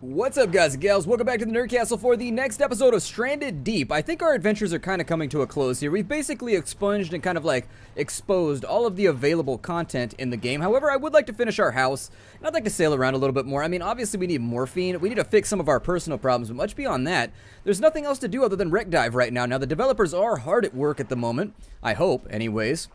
What's up, guys and gals? Welcome back to the Nerd Castle for the next episode of Stranded Deep. I think our adventures are kind of coming to a close here. We've basically expunged and kind of like exposed all of the available content in the game. However, I would like to finish our house, and I'd like to sail around a little bit more. I mean, obviously we need morphine. We need to fix some of our personal problems, but much beyond that, there's nothing else to do other than wreck dive right now. Now, the developers are hard at work at the moment. I hope, anyways,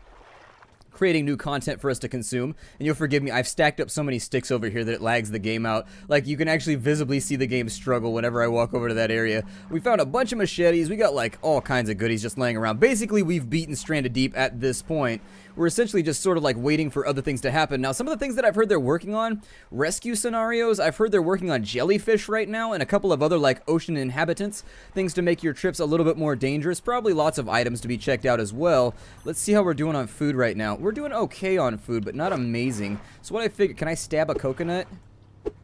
creating new content for us to consume. And you'll forgive me, I've stacked up so many sticks over here that it lags the game out. Like, you can actually visibly see the game struggle whenever I walk over to that area. We found a bunch of machetes. We got like all kinds of goodies just laying around. Basically, we've beaten Stranded Deep at this point. We're essentially just sort of like waiting for other things to happen. Now, some of the things that I've heard they're working on, rescue scenarios. I've heard they're working on jellyfish right now and a couple of other like ocean inhabitants, things to make your trips a little bit more dangerous. Probably lots of items to be checked out as well. Let's see how we're doing on food right now. We're doing okay on food, but not amazing. So what I figured, can I stab a coconut?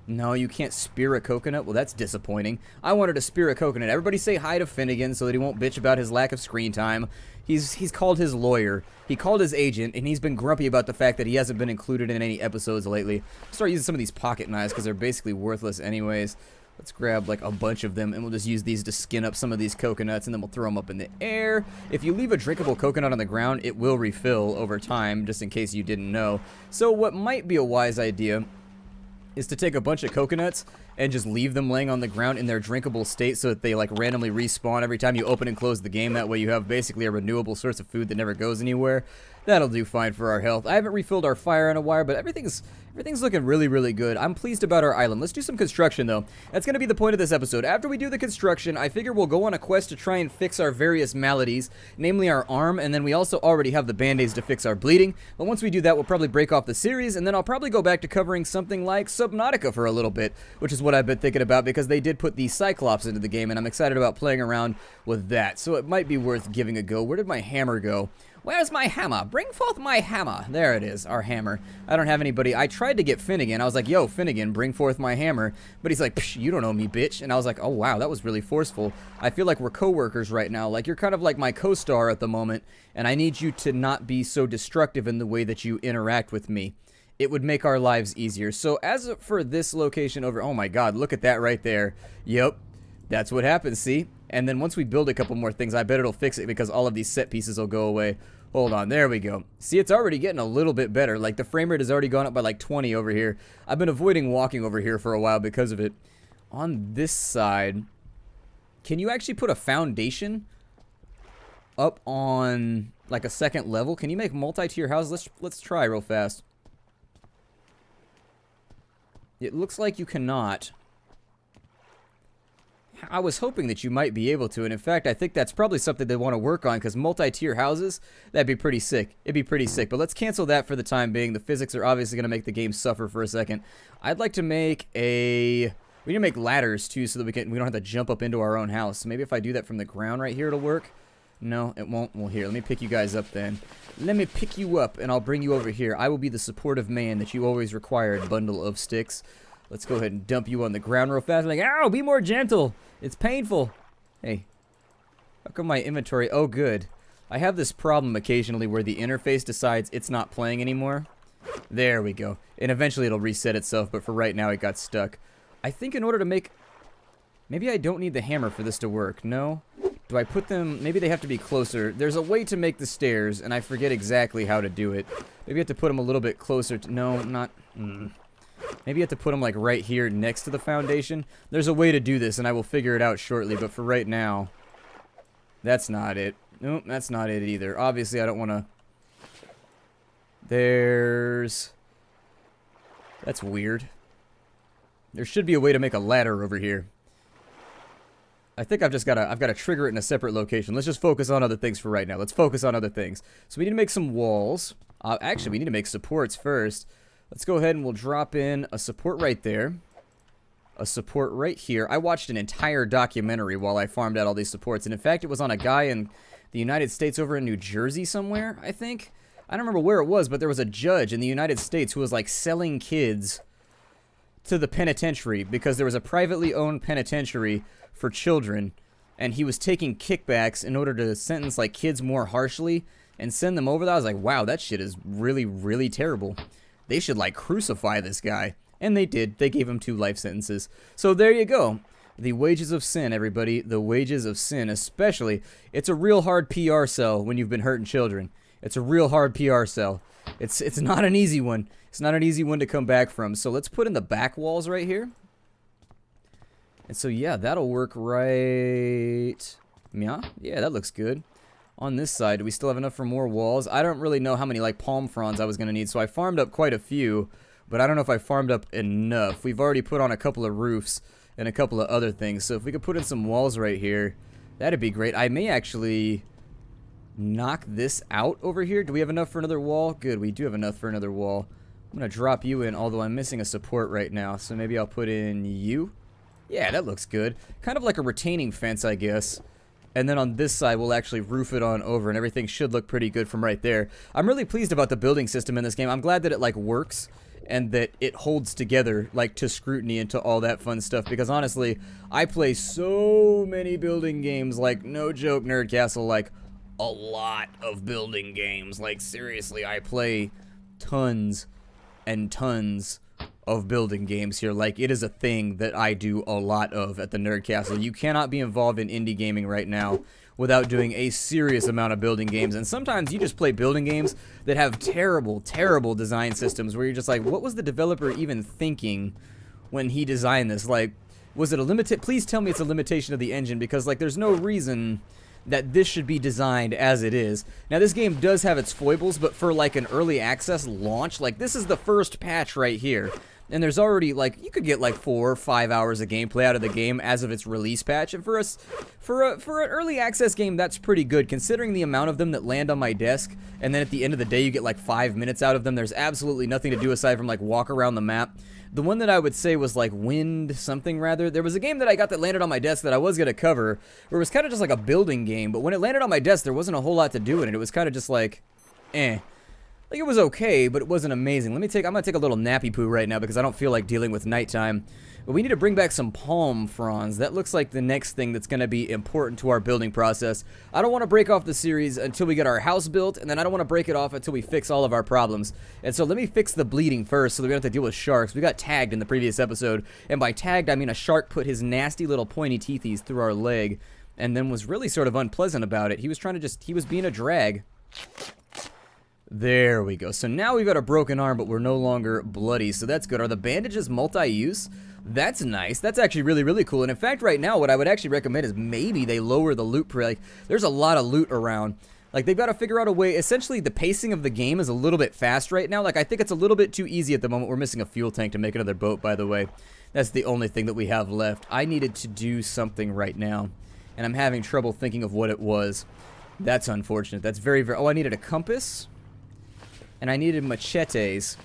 No, you can't spear a coconut? Well, that's disappointing. I wanted to spear a coconut. Everybody say hi to Finnegan so that he won't bitch about his lack of screen time. He's called his lawyer. He called his agent, and he's been grumpy about the fact that he hasn't been included in any episodes lately. Start using some of these pocket knives because they're basically worthless anyways. Let's grab like a bunch of them, and we'll just use these to skin up some of these coconuts, and then we'll throw them up in the air. If you leave a drinkable coconut on the ground, it will refill over time, just in case you didn't know. So what might be a wise idea is to take a bunch of coconuts and just leave them laying on the ground in their drinkable state so that they like randomly respawn every time you open and close the game. That way you have basically a renewable source of food that never goes anywhere. That'll do fine for our health. I haven't refilled our fire in a while, but everything's looking really, really good. I'm pleased about our island. Let's do some construction, though. That's going to be the point of this episode. After we do the construction, I figure we'll go on a quest to try and fix our various maladies, namely our arm, and then we also already have the band-aids to fix our bleeding. But once we do that, we'll probably break off the series, and then I'll probably go back to covering something like Subnautica for a little bit, which is what I've been thinking about because they did put the Cyclops into the game, and I'm excited about playing around with that. So it might be worth giving a go. Where did my hammer go? Where's my hammer? Bring forth my hammer. There it is, our hammer. I don't have anybody. I tried to get Finnegan. I was like, yo, Finnegan, bring forth my hammer. But he's like, psh, you don't know me, bitch. And I was like, oh, wow, that was really forceful. I feel like we're co-workers right now. Like, you're kind of like my co-star at the moment, and I need you to not be so destructive in the way that you interact with me. It would make our lives easier. So as for this location over, oh my god, look at that right there. Yep, that's what happens, see? And then once we build a couple more things, I bet it'll fix it because all of these set pieces will go away. Hold on, there we go. See, it's already getting a little bit better. Like, the frame rate has already gone up by like 20 over here. I've been avoiding walking over here for a while because of it. On this side, can you actually put a foundation up on like a second level? Can you make multi-tier houses? Let's try real fast. It looks like you cannot. I was hoping that you might be able to, and in fact, I think that's probably something they want to work on, because multi-tier houses, that'd be pretty sick. It'd be pretty sick, but let's cancel that for the time being. The physics are obviously going to make the game suffer for a second. I'd like to make a... We need to make ladders, too, so that we don't have to jump up into our own house. So maybe if I do that from the ground right here, it'll work. No, it won't. Well, here, let me pick you guys up then. Let me pick you up, and I'll bring you over here. I will be the supportive man that you always required, bundle of sticks. Let's go ahead and dump you on the ground real fast. Like, ow, be more gentle. It's painful. Hey, how come my inventory? Oh, good. I have this problem occasionally where the interface decides it's not playing anymore. There we go. And eventually it'll reset itself, but for right now it got stuck. I think in order to make... Maybe I don't need the hammer for this to work. No? Do I put them... Maybe they have to be closer. There's a way to make the stairs, and I forget exactly how to do it. Maybe you have to put them a little bit closer to... No, not... Maybe you have to put them like right here next to the foundation. There's a way to do this, and I will figure it out shortly, but for right now, that's not it. Nope, that's not it either. Obviously, I don't want to... That's weird. There should be a way to make a ladder over here. I think I've got to trigger it in a separate location. Let's just focus on other things for right now. Let's focus on other things. So we need to make some walls. Actually, we need to make supports first. Let's go ahead and we'll drop in a support right there. A support right here. I watched an entire documentary while I farmed out all these supports. And in fact, it was on a guy in the United States over in New Jersey somewhere, I think. I don't remember where it was, but there was a judge in the United States who was like selling kids to the penitentiary because there was a privately owned penitentiary for children. And he was taking kickbacks in order to sentence like kids more harshly and send them over there. I was like, wow, that shit is really, really terrible. They should, like, crucify this guy. And they did. They gave him 2 life sentences. So there you go. The wages of sin, everybody. The wages of sin, especially. It's a real hard PR sell when you've been hurting children. It's a real hard PR sell. It's not an easy one. It's not an easy one to come back from. So let's put in the back walls right here. And so, yeah, that'll work right... Yeah, that looks good. On this side, do we still have enough for more walls? I don't really know how many, like, palm fronds I was going to need. So I farmed up quite a few, but I don't know if I farmed up enough. We've already put on a couple of roofs and a couple of other things. So if we could put in some walls right here, that'd be great. I may actually knock this out over here. Do we have enough for another wall? Good, we do have enough for another wall. I'm going to drop you in, although I'm missing a support right now. So maybe I'll put in you. Yeah, that looks good. Kind of like a retaining fence, I guess. And then on this side, we'll actually roof it on over, and everything should look pretty good from right there. I'm really pleased about the building system in this game. I'm glad that it, like, works, and that it holds together, like, to scrutiny and to all that fun stuff. Because, honestly, I play so many building games, like, no joke, Nerd Castle, like, a lot of building games. Like, seriously, I play tons and tons of building games here. Like, it is a thing that I do a lot of at the Nerd Castle. You cannot be involved in indie gaming right now without doing a serious amount of building games. And sometimes you just play building games that have terrible, terrible design systems where you're just like, what was the developer even thinking when he designed this? Like, was it a limit? Please tell me it's a limitation of the engine, because, like, there's no reason that this should be designed as it is. Now, this game does have its foibles, but for, like, an early access launch, like, this is the first patch right here. And there's already, like, you could get, like, 4 or 5 hours of gameplay out of the game as of its release patch. And for an early access game, that's pretty good, considering the amount of them that land on my desk. And then at the end of the day, you get, like, 5 minutes out of them. There's absolutely nothing to do aside from, like, walk around the map. The one that I would say was, like, Wind something, rather. There was a game that I got that landed on my desk that I was going to cover, where it was kind of just like a building game. But when it landed on my desk, there wasn't a whole lot to do in it. It was kind of just like, eh. Like, it was okay, but it wasn't amazing. I'm gonna take a little nappy poo right now because I don't feel like dealing with nighttime. But we need to bring back some palm fronds. That looks like the next thing that's gonna be important to our building process. I don't want to break off the series until we get our house built, and then I don't want to break it off until we fix all of our problems. And so let me fix the bleeding first so that we don't have to deal with sharks. We got tagged in the previous episode, and by tagged I mean a shark put his nasty little pointy teethies through our leg and then was really sort of unpleasant about it. He was trying to he was being a drag. There we go. So now we've got a broken arm, but we're no longer bloody, so that's good. Are the bandages multi-use? That's nice. That's actually really, really cool. And in fact, right now, what I would actually recommend is maybe they lower the loot like, there's a lot of loot around. Like, they've got to figure out a way. Essentially, the pacing of the game is a little bit fast right now. Like, I think it's a little bit too easy at the moment. We're missing a fuel tank to make another boat, by the way. That's the only thing that we have left. I needed to do something right now, and I'm having trouble thinking of what it was. That's unfortunate. That's very, very... Oh, I needed a compass. And I needed machetes.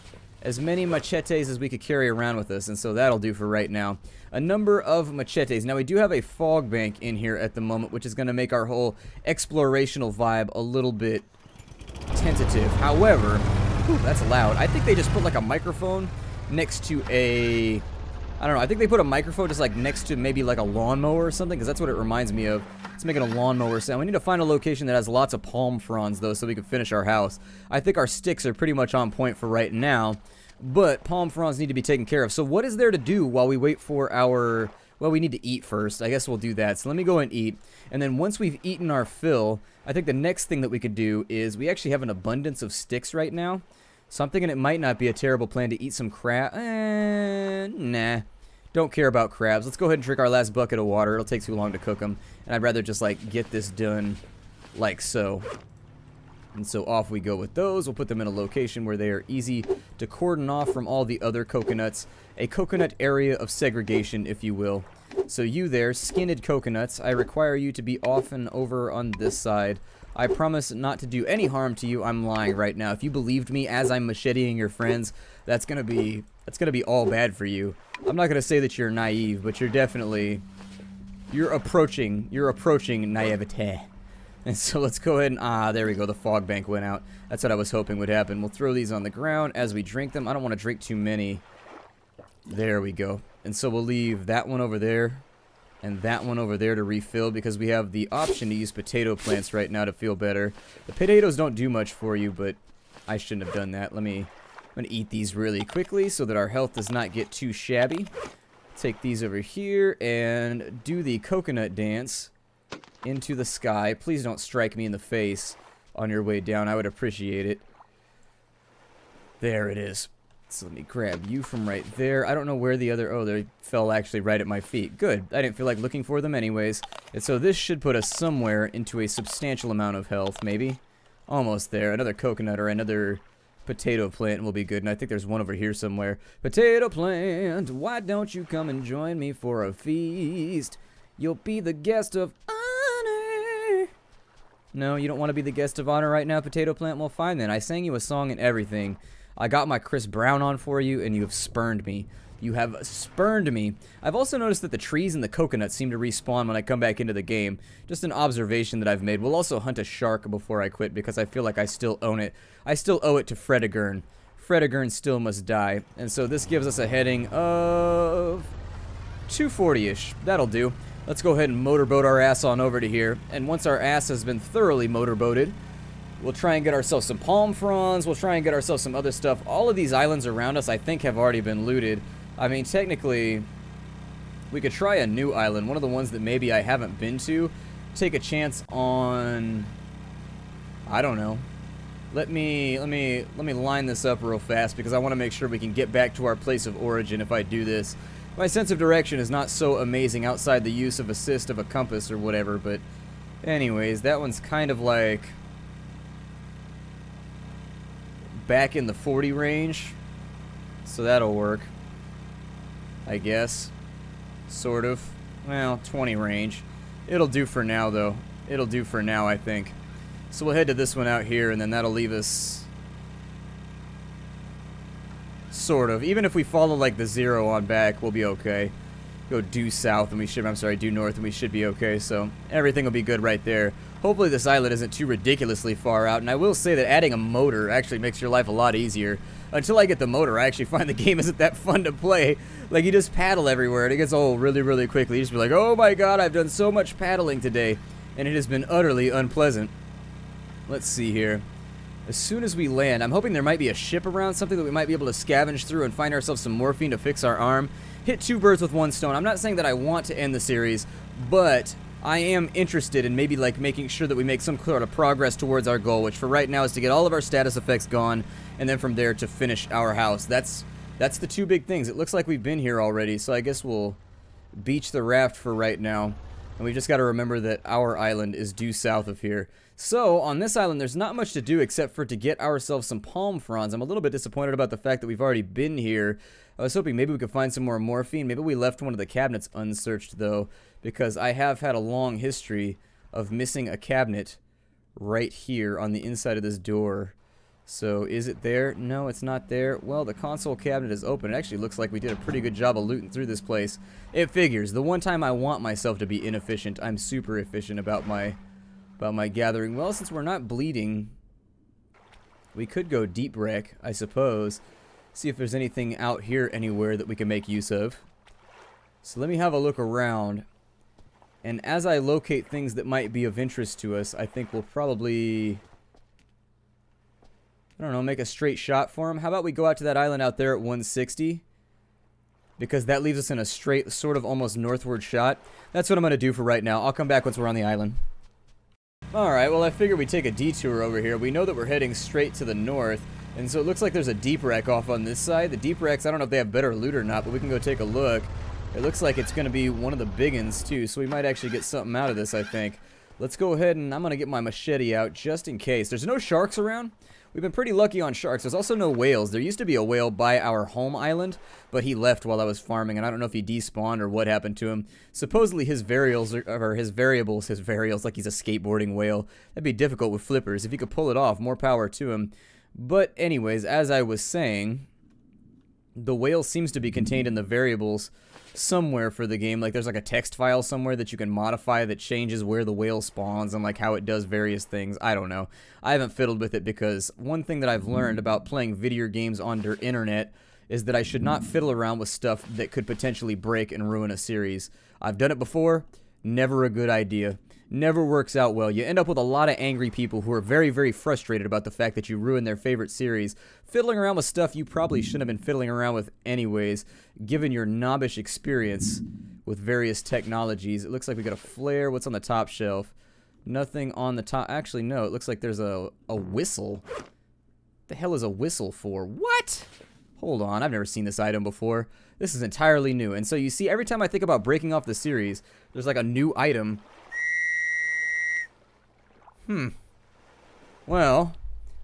As many machetes as we could carry around with us, and so that'll do for right now. A number of machetes. Now, we do have a fog bank in here at the moment, which is going to make our whole explorational vibe a little bit tentative. However, whew, that's loud. I think they just put, like, a microphone next to a... I don't know. I think they put a microphone just, like, next to maybe, like, a lawnmower or something, because that's what it reminds me of. It's making a lawnmower sound. We need to find a location that has lots of palm fronds, though, so we can finish our house. I think our sticks are pretty much on point for right now, but palm fronds need to be taken care of. So what is there to do while we wait for our... Well, we need to eat first. I guess we'll do that. So let me go and eat. And then once we've eaten our fill, I think the next thing that we could do is we actually have an abundance of sticks right now. So I'm thinking it might not be a terrible plan to eat some crab. Nah. Don't care about crabs. Let's go ahead and drink our last bucket of water. It'll take too long to cook them. And I'd rather just, like, get this done like so. And so off we go with those. We'll put them in a location where they are easy to cordon off from all the other coconuts. A coconut area of segregation, if you will. So you there, skinned coconuts, I require you to be off and over on this side. I promise not to do any harm to you. I'm lying right now. If you believed me as I'm macheteing your friends, that's gonna be all bad for you. I'm not gonna say that you're naive, but you're definitely you're approaching naivete. And so let's go ahead and there we go, the fog bank went out. That's what I was hoping would happen. We'll throw these on the ground as we drink them. I don't want to drink too many. There we go. And so we'll leave that one over there and that one over there to refill, because we have the option to use potato plants right now to feel better. The potatoes don't do much for you, but I shouldn't have done that. Let me I'm going to eat these really quickly so that our health does not get too shabby. Take these over here and do the coconut dance into the sky. Please don't strike me in the face on your way down. I would appreciate it. There it is. So let me grab you from right there. I don't know where the other... Oh, they fell actually right at my feet. Good. I didn't feel like looking for them anyways. And so this should put us somewhere into a substantial amount of health, maybe. Almost there. Another coconut or another potato plant will be good. And I think there's one over here somewhere. Potato plant, why don't you come and join me for a feast? You'll be the guest of honor. No, you don't want to be the guest of honor right now, potato plant? Well, fine then. I sang you a song and everything. I got my Chris Brown on for you, and you have spurned me. You have spurned me. I've also noticed that the trees and the coconuts seem to respawn when I come back into the game. Just an observation that I've made. We'll also hunt a shark before I quit, because I feel like I still own it. I still owe it to Fredegurn. Fredegurn still must die. And so this gives us a heading of 240-ish. That'll do. Let's go ahead and motorboat our ass on over to here. And once our ass has been thoroughly motorboated, we'll try and get ourselves some palm fronds. We'll try and get ourselves some other stuff. All of these islands around us, I think, have already been looted. I mean, technically, we could try a new island. One of the ones that maybe I haven't been to. Take a chance on... I don't know. Let me line this up real fast because I want to make sure we can get back to our place of origin if I do this. My sense of direction is not so amazing outside the use of assist of a compass or whatever, but anyways, that one's kind of like back in the 40 range, so that'll work, I guess, sort of. Well, 20 range. It'll do for now, though. It'll do for now, I think. So we'll head to this one out here, and then that'll leave us sort of. Even if we follow like the 0 on back, we'll be okay. Go due south, and we should, I'm sorry, due north, and we should be okay. So everything will be good right there. Hopefully this island isn't too ridiculously far out, and I will say that adding a motor actually makes your life a lot easier. Until I get the motor, I actually find the game isn't that fun to play. Like, you just paddle everywhere, and it gets old really, really quickly. You just be like, oh my god, I've done so much paddling today, and it has been utterly unpleasant. Let's see here. As soon as we land, I'm hoping there might be a ship around, something that we might be able to scavenge through and find ourselves some morphine to fix our arm. Hit 2 birds with 1 stone. I'm not saying that I want to end the series, but I am interested in maybe like making sure that we make some sort of progress towards our goal, which for right now is to get all of our status effects gone, and then from there to finish our house. That's the 2 big things. It looks like we've been here already, so I guess we'll beach the raft for right now. And we've just got to remember that our island is due south of here. So, on this island, there's not much to do except for to get ourselves some palm fronds. I'm a little bit disappointed about the fact that we've already been here. I was hoping maybe we could find some more morphine. Maybe we left one of the cabinets unsearched, though, because I have had a long history of missing a cabinet right here on the inside of this door. So, is it there? No, it's not there. Well, the console cabinet is open. It actually looks like we did a pretty good job of looting through this place. It figures. The one time I want myself to be inefficient, I'm super efficient about my gathering. Well, since we're not bleeding, we could go deep wreck, I suppose. See if there's anything out here anywhere that we can make use of. So let me have a look around. And as I locate things that might be of interest to us, I think we'll probably, I don't know, make a straight shot for them. How about we go out to that island out there at 160? Because that leaves us in a straight, sort of almost northward shot. That's what I'm going to do for right now. I'll come back once we're on the island. Alright, well I figured we'd take a detour over here. We know that we're heading straight to the north, and so it looks like there's a deep wreck off on this side. The deep wrecks, I don't know if they have better loot or not, but we can go take a look. It looks like it's going to be one of the big ones too, so we might actually get something out of this, I think. Let's go ahead and I'm going to get my machete out just in case. There's no sharks around. We've been pretty lucky on sharks. There's also no whales. There used to be a whale by our home island, but he left while I was farming, and I don't know if he despawned or what happened to him. Supposedly his variables, like he's a skateboarding whale. That'd be difficult with flippers. If he could pull it off, more power to him. But anyways, as I was saying, the whale seems to be contained in the variables somewhere for the game. Like there's like a text file somewhere that you can modify that changes where the whale spawns and like how it does various things. I don't know. I haven't fiddled with it because one thing that I've learned about playing video games on the internet is that I should not fiddle around with stuff that could potentially break and ruin a series. I've done it before. Never a good idea. never works out well. You end up with a lot of angry people who are very, very frustrated about the fact that you ruined their favorite series, fiddling around with stuff you probably shouldn't have been fiddling around with anyways, given your knobbish experience with various technologies. It looks like we got a flare. What's on the top shelf? Nothing on the top. Actually, no. It looks like there's a whistle. The hell is a whistle for? What? Hold on. I've never seen this item before. This is entirely new. And so you see, every time I think about breaking off the series, there's like a new item. Well,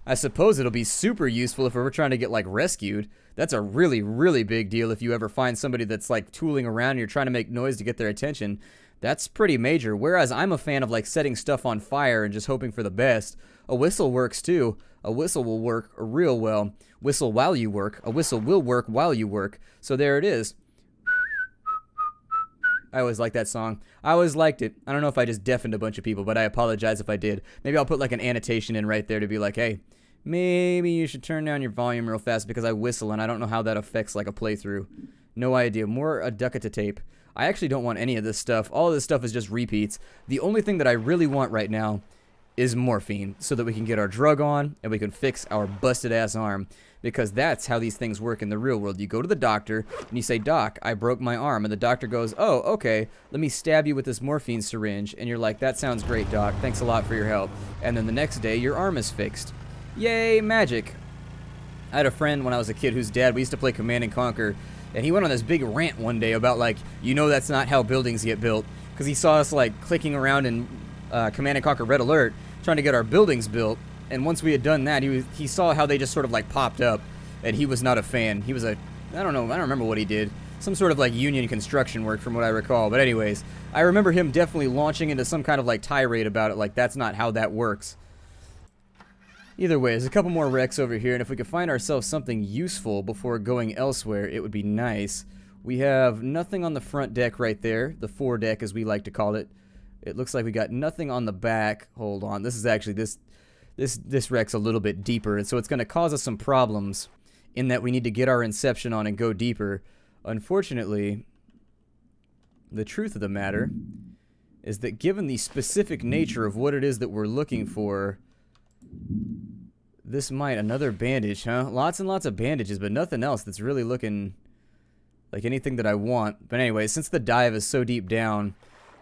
I suppose it'll be super useful if we're trying to get like rescued. That's a really, really big deal if you ever find somebody that's like tooling around and you're trying to make noise to get their attention. That's pretty major. Whereas I'm a fan of like setting stuff on fire and just hoping for the best. A whistle works too. A whistle will work real well. Whistle while you work. A whistle will work while you work. So there it is. I always liked that song. I always liked it. I don't know if I just deafened a bunch of people, but I apologize if I did. Maybe I'll put like an annotation in right there to be like, hey, maybe you should turn down your volume real fast because I whistle and I don't know how that affects like a playthrough. No idea. More Adducata tape. I actually don't want any of this stuff. All of this stuff is just repeats. The only thing that I really want right now is morphine so that we can get our drug on and we can fix our busted ass arm, because that's how these things work in the real world. You go to the doctor and you say, Doc, I broke my arm, and the doctor goes, oh, okay, let me stab you with this morphine syringe, and you're like, that sounds great, Doc, thanks a lot for your help. And then the next day your arm is fixed. Yay, magic. I had a friend when I was a kid whose dad, we used to play Command and Conquer, and he went on this big rant one day about like, you know, that's not how buildings get built, because he saw us like clicking around in Command and Conquer Red Alert trying to get our buildings built, and once we had done that, he saw how they just sort of like popped up, and he was not a fan. He was I don't know, I don't remember what he did. Some sort of like union construction work from what I recall. But anyways, I remember him definitely launching into some kind of like tirade about it, like that's not how that works. Either way, there's a couple more wrecks over here, and if we could find ourselves something useful before going elsewhere, it would be nice. We have nothing on the front deck right there, the foredeck as we like to call it. It looks like we got nothing on the back. Hold on, this is actually, this wreck's a little bit deeper, and so it's going to cause us some problems in that we need to get our inception on and go deeper. Unfortunately, the truth of the matter is that given the specific nature of what it is that we're looking for, this might, another bandage, huh? Lots and lots of bandages, but nothing else that's really looking like anything that I want. But anyway, since the dive is so deep down,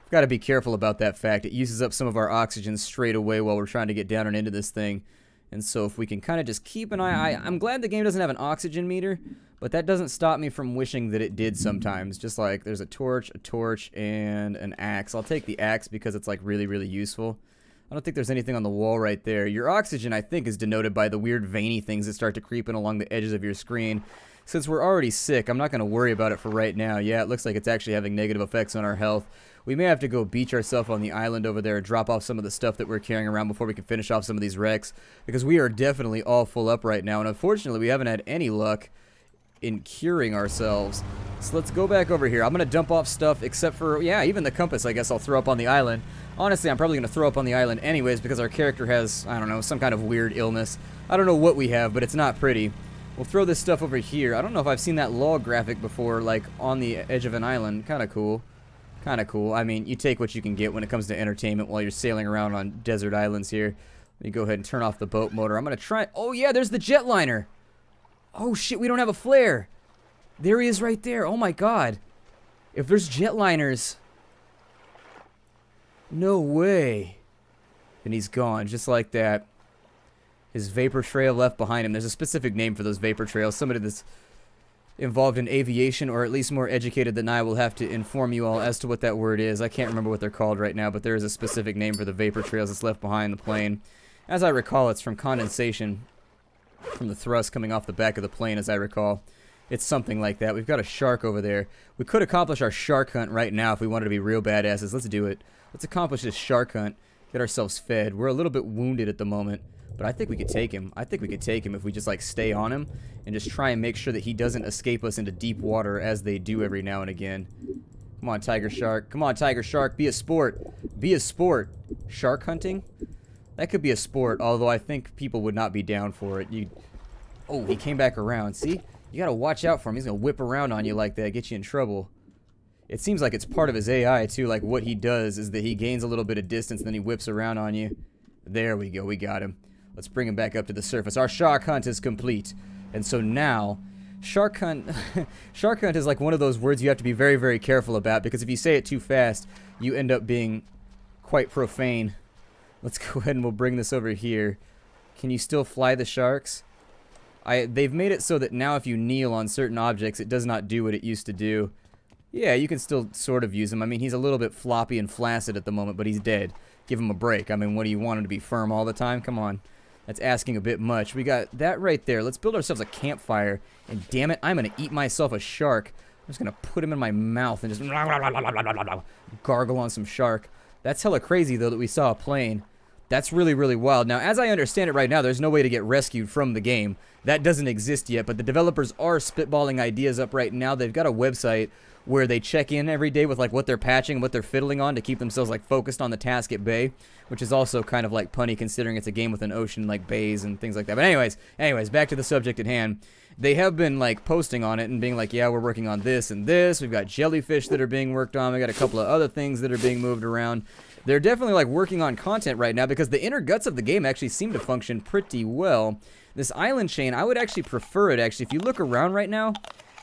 we've got to be careful about that fact. It uses up some of our oxygen straight away while we're trying to get down and into this thing. And so if we can kind of just keep an eye, I'm glad the game doesn't have an oxygen meter, but that doesn't stop me from wishing that it did sometimes. Just like there's a torch, and an axe. I'll take the axe because it's like really, really useful. I don't think there's anything on the wall right there. Your oxygen, I think, is denoted by the weird veiny things that start to creep in along the edges of your screen. Since we're already sick, I'm not going to worry about it for right now. Yeah, it looks like it's actually having negative effects on our health. We may have to go beach ourselves on the island over there and drop off some of the stuff that we're carrying around before we can finish off some of these wrecks, because we are definitely all full up right now, and unfortunately we haven't had any luck in curing ourselves. So let's go back over here. I'm going to dump off stuff except for, yeah, even the compass I guess I'll throw up on the island. Honestly, I'm probably going to throw up on the island anyways because our character has, I don't know, some kind of weird illness. I don't know what we have, but it's not pretty. We'll throw this stuff over here. I don't know if I've seen that log graphic before, like on the edge of an island. Kind of cool. Kind of cool. I mean, you take what you can get when it comes to entertainment while you're sailing around on desert islands here. Let me go ahead and turn off the boat motor. I'm going to try... Oh, yeah, there's the jetliner. Oh, shit, we don't have a flare. There he is right there. Oh, my God. If there's jetliners... No way. And he's gone, just like that. His vapor trail left behind him. There's a specific name for those vapor trails. Somebody that's involved in aviation, or at least more educated than I, will have to inform you all as to what that word is. I can't remember what they're called right now, but there is a specific name for the vapor trails that's left behind the plane. As I recall, it's from condensation from the thrust coming off the back of the plane, as I recall. It's something like that. We've got a shark over there. We could accomplish our shark hunt right now if we wanted to be real badasses. Let's do it. Let's accomplish this shark hunt. Get ourselves fed. We're a little bit wounded at the moment, but I think we could take him. I think we could take him if we just like stay on him and just try and make sure that he doesn't escape us into deep water as they do every now and again. Come on, tiger shark. Come on, tiger shark. Be a sport. Be a sport. Shark hunting? That could be a sport, although I think people would not be down for it. Oh, he came back around. See? You gotta watch out for him. He's gonna whip around on you like that, get you in trouble. It seems like it's part of his AI, too. Like, what he does is that he gains a little bit of distance, and then he whips around on you. There we go. We got him. Let's bring him back up to the surface. Our shark hunt is complete. And so now, shark hunt... shark hunt is like one of those words you have to be very, very careful about, because if you say it too fast, you end up being quite profane. Let's go ahead and we'll bring this over here. Can you still fly the sharks? They've made it so that now if you kneel on certain objects, it does not do what it used to do. Yeah, you can still sort of use him. I mean, he's a little bit floppy and flaccid at the moment, but he's dead. Give him a break. I mean, what do you want him to be firm all the time? Come on. That's asking a bit much. We got that right there. Let's build ourselves a campfire. And damn it, I'm going to eat myself a shark. I'm just going to put him in my mouth and just gargle on some shark. That's hella crazy, though, that we saw a plane. That's really, really wild. Now, as I understand it right now, there's no way to get rescued from the game. That doesn't exist yet, but the developers are spitballing ideas up right now. They've got a website where they check in every day with like what they're patching, what they're fiddling on to keep themselves like focused on the task at bay, which is also kind of like punny considering it's a game with an ocean like bays and things like that. But anyways, back to the subject at hand. They have been like posting on it and being like, yeah, we're working on this and this. We've got jellyfish that are being worked on. We got a couple of other things that are being moved around. They're definitely like working on content right now because the inner guts of the game actually seem to function pretty well. This island chain, I would actually prefer it actually. If you look around right now,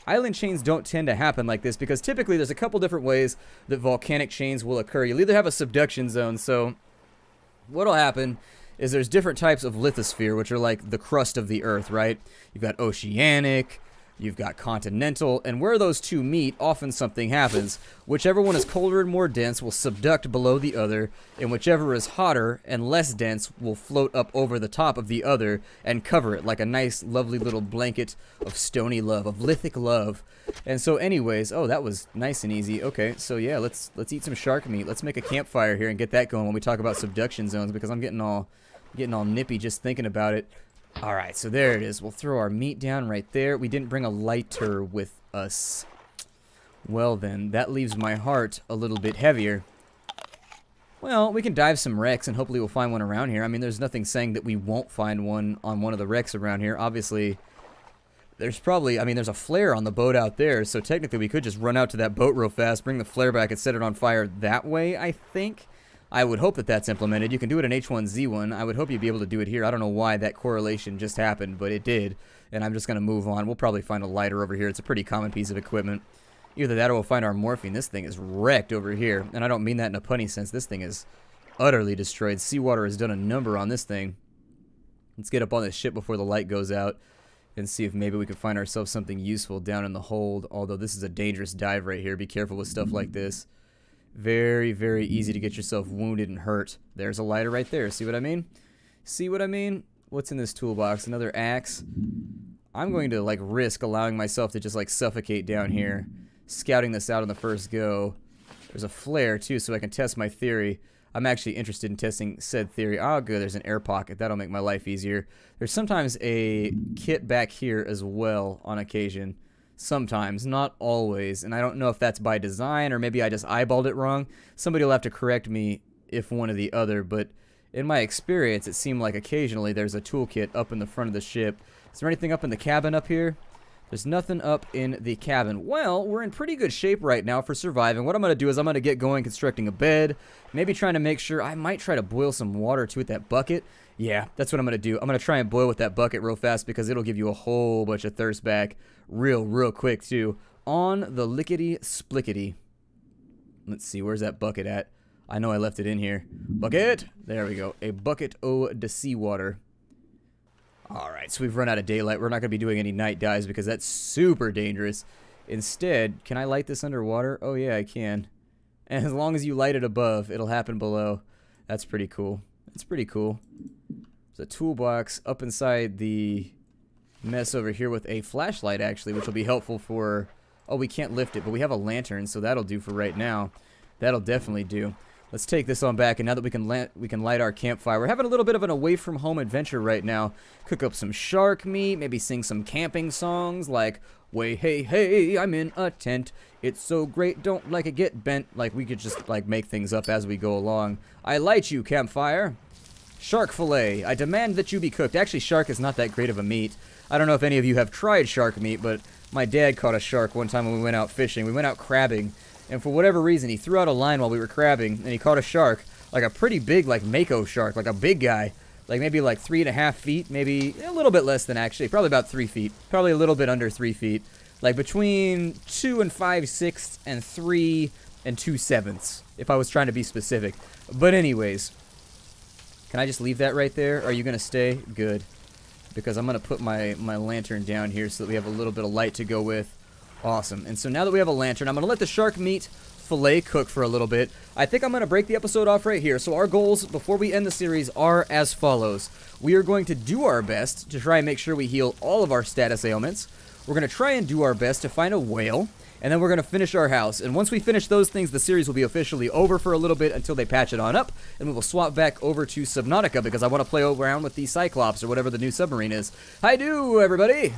island chains don't tend to happen like this because typically there's a couple different ways that volcanic chains will occur. You'll either have a subduction zone, so what'll happen is there's different types of lithosphere, which are like the crust of the earth, right? You've got oceanic, you've got continental, and where those two meet, often something happens. Whichever one is colder and more dense will subduct below the other, and whichever is hotter and less dense will float up over the top of the other and cover it like a nice, lovely little blanket of stony love, of lithic love. And so anyways, oh, that was nice and easy. Okay, so yeah, let's eat some shark meat. Let's make a campfire here and get that going when we talk about subduction zones, because I'm getting all nippy just thinking about it. Alright, so there it is. We'll throw our meat down right there. We didn't bring a lighter with us. Well then, that leaves my heart a little bit heavier. Well, we can dive some wrecks and hopefully we'll find one around here. I mean, there's nothing saying that we won't find one on one of the wrecks around here. Obviously, there's probably, I mean, there's a flare on the boat out there, so technically we could just run out to that boat real fast, bring the flare back and set it on fire that way, I think. I would hope that that's implemented. You can do it in H1Z1. I would hope you'd be able to do it here. I don't know why that correlation just happened, but it did. And I'm just going to move on. We'll probably find a lighter over here. It's a pretty common piece of equipment. Either that or we'll find our morphine. This thing is wrecked over here. And I don't mean that in a punny sense. This thing is utterly destroyed. Seawater has done a number on this thing. Let's get up on this ship before the light goes out and see if maybe we can find ourselves something useful down in the hold. Although this is a dangerous dive right here. Be careful with stuff like this. Very, very easy to get yourself wounded and hurt. There's a lighter right there. See what I mean? See what I mean? What's in this toolbox? Another axe. I'm going to, like, risk allowing myself to just, like, suffocate down here. Scouting this out on the first go. There's a flare, too, so I can test my theory. I'm actually interested in testing said theory. Oh, good. There's an air pocket. That'll make my life easier. There's sometimes a kit back here as well on occasion. Sometimes, not always, and I don't know if that's by design or maybe I just eyeballed it wrong. Somebody will have to correct me if one or the other, but in my experience, it seemed like occasionally there's a toolkit up in the front of the ship. Is there anything up in the cabin up here? There's nothing up in the cabin. Well, we're in pretty good shape right now for surviving. What I'm going to do is I'm going to get going constructing a bed, maybe trying to make sure, I might try to boil some water too with that bucket. Yeah, that's what I'm going to do. I'm going to try and boil with that bucket real fast because it'll give you a whole bunch of thirst back real quick too. On the lickety-splickety. Let's see, where's that bucket at? I know I left it in here. Bucket! There we go. A bucket o' the seawater. Alright, so we've run out of daylight. We're not going to be doing any night dives because that's super dangerous. Instead, can I light this underwater? Oh yeah, I can. And as long as you light it above, it'll happen below. That's pretty cool. That's pretty cool. There's a toolbox up inside the mess over here with a flashlight, actually, which will be helpful for... Oh, we can't lift it, but we have a lantern, so that'll do for right now. That'll definitely do. Let's take this on back, and now that we can light our campfire. We're having a little bit of an away-from-home adventure right now. Cook up some shark meat, maybe sing some camping songs like, "Way, hey, hey, I'm in a tent. It's so great, don't like it get bent." Like, we could just, like, make things up as we go along. I light you, campfire. Shark fillet. I demand that you be cooked. Actually, shark is not that great of a meat. I don't know if any of you have tried shark meat, but my dad caught a shark one time when we went out fishing. We went out crabbing, and for whatever reason, he threw out a line while we were crabbing, and he caught a shark, like a pretty big, like, mako shark, like a big guy, like maybe like 3.5 feet, maybe a little bit less than actually, probably about 3 feet, probably a little bit under 3 feet, like between 2 5/6 and 3 2/7, if I was trying to be specific. But anyways, can I just leave that right there? Are you gonna stay? Good. Because I'm going to put my lantern down here so that we have a little bit of light to go with. Awesome. And so now that we have a lantern, I'm going to let the shark meat fillet cook for a little bit. I think I'm going to break the episode off right here. So our goals before we end the series are as follows. We are going to do our best to try and make sure we heal all of our status ailments. We're going to try and do our best to find a whale. And then we're going to finish our house. And once we finish those things, the series will be officially over for a little bit until they patch it on up. And we will swap back over to Subnautica because I want to play around with the Cyclops or whatever the new submarine is. Hi-do, everybody!